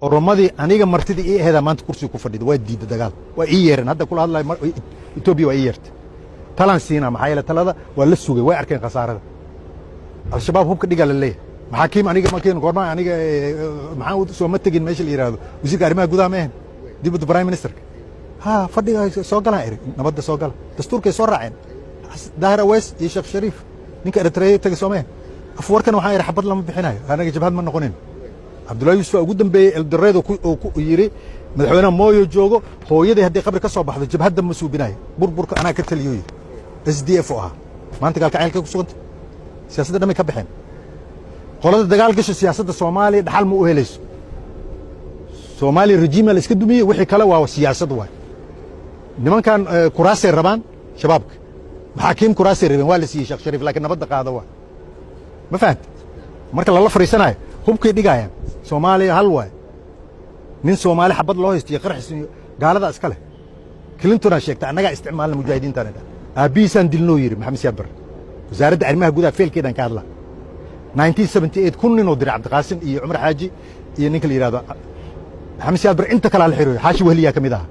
oromadii aniga martida ii aheeda maanta kursiga ku fadhida waa diiday dagaal waa ii yeereen hadda kula hadlay Ethiopia waa ii yeertay talan siina maxay la talada waa la sugay way arkeen khasaarada al-shabaab hubka dhiga la leeyahay maxaakiim aniga ma keen goorma aniga maxaa soo ma tagin meesha la yiraahdo wasiirka arrimaha gudaha ma ahan dibadda prime minister ha fadhiga soo galaan erig nabadda soo gala dastuurkay soo raaceen daahir aweys iyo sheekh shariif ninka eritreeyo tagay Soomaaliya afwarkan waxaa yiri xabad lama bixinayo anaga jabhad ma noqonin Abdullahi Yusuf ugu dambeeyay eldareedo ku yiri madaxweynaha Mooyo joogo hooyadii hadii qabri ka soo baxdo jabhadda ma suubinayo burburka anaa ka taliyo SDF ah maanta galka ceelka ku suganta siyaasadda dhamay ka baxeen qolada dagaal gasho siyaasadda Soomaaliya dhaxal ma u helayso Soomaaliya regime la iska dumiyay wixii kale waa siyaasad waay nimankan kuraasay rabaan shabaabka maxaakiim kuraasay rabeen waa la siiyay Sheekh Shariif laakiin nabadda qaado waa ma fahant marka la fariisanayo hubkay dhigayaan Soomaaliya hal waay nin Soomaali xabad loo haysto qarxis gaalada iska leh Clinton sheegtay anaga isticmaalna mujaahidiinta anaga aabiisan dilnoo yiri Maxamed Siyaad Barre wasaaradda arrimaha gudaha feelkeedan ka hadla 1978 kun nin oo diray Cabdiqaasim iyo Umar Xaaji iyo ninka la yiraahdo Maxamed Siyaad Barre inta kala la xiriyo xaashi wahliya kamid ah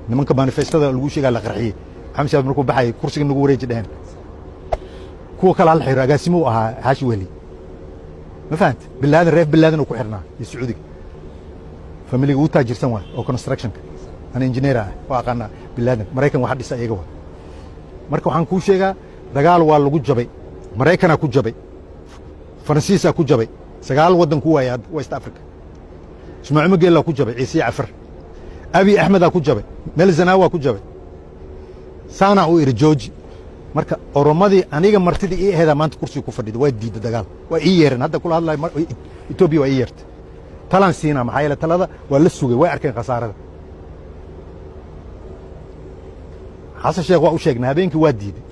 nimanka manifestada lagu sheegay la qarxiyay Maxamed Siyaad markuu baxay kursiga nagu wareejin dhahan kuwa kala la xiriyo agaasimo ahaa xaashi wahli ما فهمت بالله ريف بالله ku xirnaa Sacuudi familiga uu taajirsan waa oo construction ana engineer ah waa qana bilaadan Mareykan waxa dhisay iyaga waa marka waxaan ku sheegaa dagaal waa lagu jabay Mareykana ku jabay Faransiiska ku jabay sagaal wadan ku waayay West Africa Ismaaciil Mageela ku jabay Ciise Afar Abi Ahmed ku jabay Meel Zanaawa ku jabay Sana oo George marka oromadii aniga martida ii aheeda maanta kursiga ku fadhida waa diiday dagaal waa ii yeereen hadda kula hadlay Ethiopia waa ii yeertay talan siina maxay la talada waa la sugay way arkeen khasaarada xasan sheekh waa u sheegnaa habeenkii waa diiday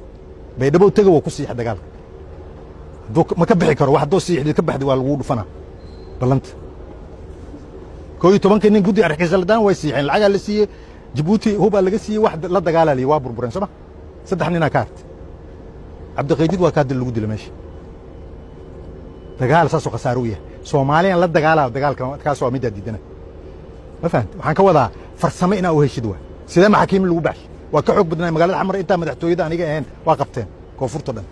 baydhabo taga waa ku siixay dagaalka ma ka bixi karo wax doo siixday ka baxday waa lagu dhufanaa balanta 12 nin gudi arkiisaladaan way siixeen lacag la siiyay Djibouti huba laga siiyay wax la dagaalalay waa burbureen soma saddex nin kaart Cabdiqaydid waa kaad lagu dilay meesha dagaal saasoo khasaaro u yahay Soomaaliya la dagaalka kaas waa mid diidana ma fahant waxaan ka wadaa farsamo ina u heshid waa sida maxaakiim lagu baxshay waa ka xoog badnaa magaalada xamar inta madaxtooyada aniga ahayn waa qabteen koonfurta dhan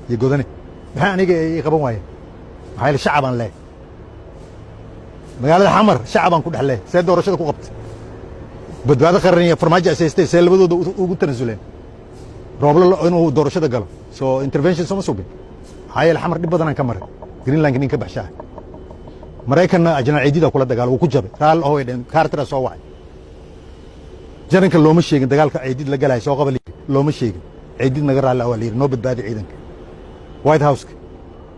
iyo godane maxaa aniga ay qaban waayeen maxay la shacabaan leh magaalada xamar shacabaan ku dhaxlay see doorashada ku qabtay badbaado qaran iyo farmaajo asaystay see labadooda ugu tanasuleen rooblo inuu doorashada galo soo intervention sama subin hay'ad xamar dib badan ka maray Greenland ninka baxshaa Mareykanna ajna ciidida kula dagaal uu ku jabay raal oo weydeen Carter soo wacay jaranka looma sheegin dagaalka ciidid la galay soo qabali looma sheegin ciidid naga raal awal yiri noo badbaadi ciidanka White House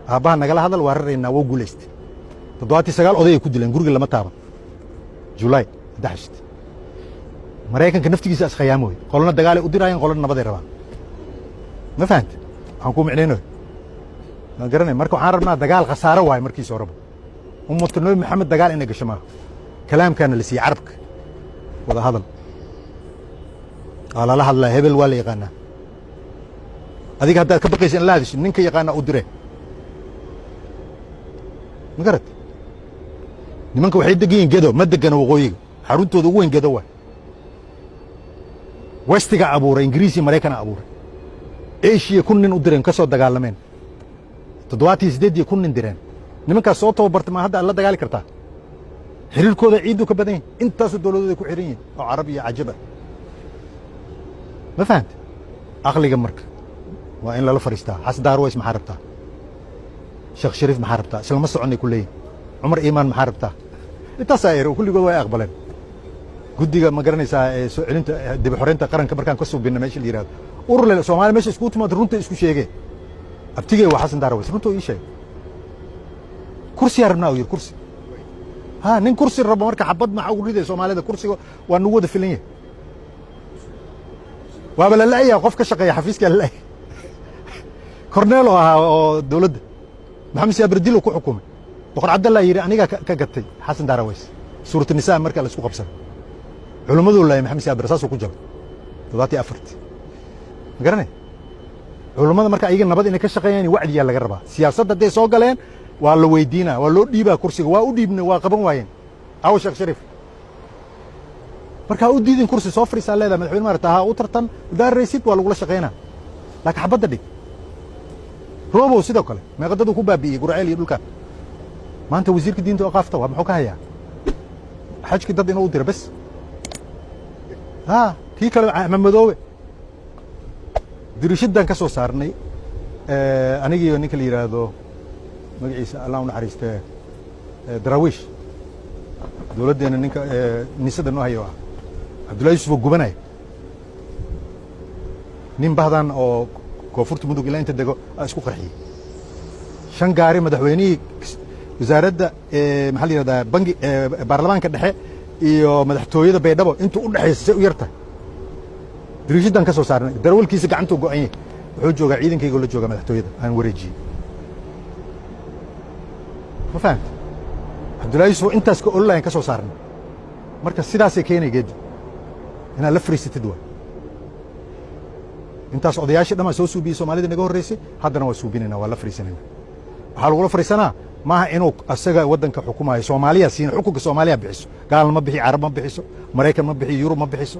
aabaha nagala hadal waa rareynaa wuu guuleystay 79 oday ku dileen guriga lama taaban July 11 Mareykanka naftigiisa as khayaamoy qolna dagaal u dirayeen qolna nabad ay rabaan ma fahant waxaan ku micnayno ma garanay marka waxaan rabnaa dagaal khasaaro waay markii soo rabo ummatu nabi maxamed dagaal inay gasho ma kalaamkana la sii carabka wada hadal ala la hadlaa hebel waa la yaqaana adiga hadda ka baqaysan in la hadisho ninka yaqaana u dire ma garat nimanka waxay degan gedo ma degan waqooyiga xaruntooda ugu weyn gedo waa Westiga abuuray Ingiriisi Mareykan abuuray Asia kun nin u direen ka soo dagaalameen 78 kun nin direen nimanka soo tababartay ma hadda la dagaali kartaa xiriirkooda ciidu ka badan intaas dawladooda ku xiran yihiin oo Carabiya ajaba ma fahant aqliga marka waa in la fariistaa Xasan Daarweys ma xarabtaa Sheekh Shariif ma xarabtaa isla ma soconay kulay Umar Iimaan ma xarabtaa intaas ay kulligood way aqbaleen guddiga ma garanaysaa soo celinta dib xoreynta qaranka markaan ka soo binna meesha la yiraahdo ururle Soomaaliya meesha isku timaad runta isku sheegay abtigay waa Xasan Daarweys runta ii sheeg kursi yarna oo kursi ha nin kursi rabo marka xabad ma ugu riday Soomaalida kursiga waa nugu wada filan yahay waa bala laaya qof ka shaqeeya xafiiska laay Cornelo oo dawladda Maxamed Siyaad Barre ku xukumay boqor Cabdallah yiri aniga ka gatay Xasan Daarweys suurta nisaa marka la isku qabsan culimadu la Maxamed Siyaad Barre ku jabay 74 garanay culimada marka ayaga nabad inay ka shaqeeyaan wacdi laga rabaa siyaasadda day soo galeen waa la weydiinaa waa loo dhiibaa kursiga waa u dhiibnay waa qaban waayeen aw sheekh shariif markaa u diidin kursi soo fariisaa leedahay madaxweyne maarata ha u tartan daar raysid waa lagula shaqaynaa laakiin xabadda dhig roobow sidoo kale meeqadadu ku baabi'iyey gurceel iyo dhulka maanta wasiirka diinta oo qaafta waa muxuu ka hayaa xajki dad inuu u diro bas kii kale axmed madoobe dirishadaan ka soo saarnay anigiiyo ninka la yidhaahdo magaciisa allah u naxariiste daraawiish dowladdeena ninka nisada noo hayo ah cabdullahi yusuf oo gubanaya nin bahdan oo koonfurta mudug ilaa inta dego isku qarxiyey 5 gaari madaxweynihii wasaaradda maxaa la yidhahdaa bangi baarlamaanka dhexe iyo madaxtooyada baydhabo intuu u dhexaysa say u yartahay dirishadaan ka soo saarnay darawalkiisa gacantuu go'an yahay wuxuu joogaa ciidankaygoo la joogaa madaxtooyada aan wareejiyey ma fahamta cabdullahi yusuf intaas ka ololayan ka soo saarnay marka sidaasay keenay geeddi inaad la fariisatid waa intaas odayaashii dhammaan soo suubiyey soomaalida naga horreysay haddana waa suubinayna waa la fariisanayna waxaa lagula fariisanaa maaha inuu asaga waddanka xukumayo soomaaliya siina xukunka soomaaliya bixiso gaal ma bixi carab ma bixiso maraykan ma bixiyo yurub ma bixiso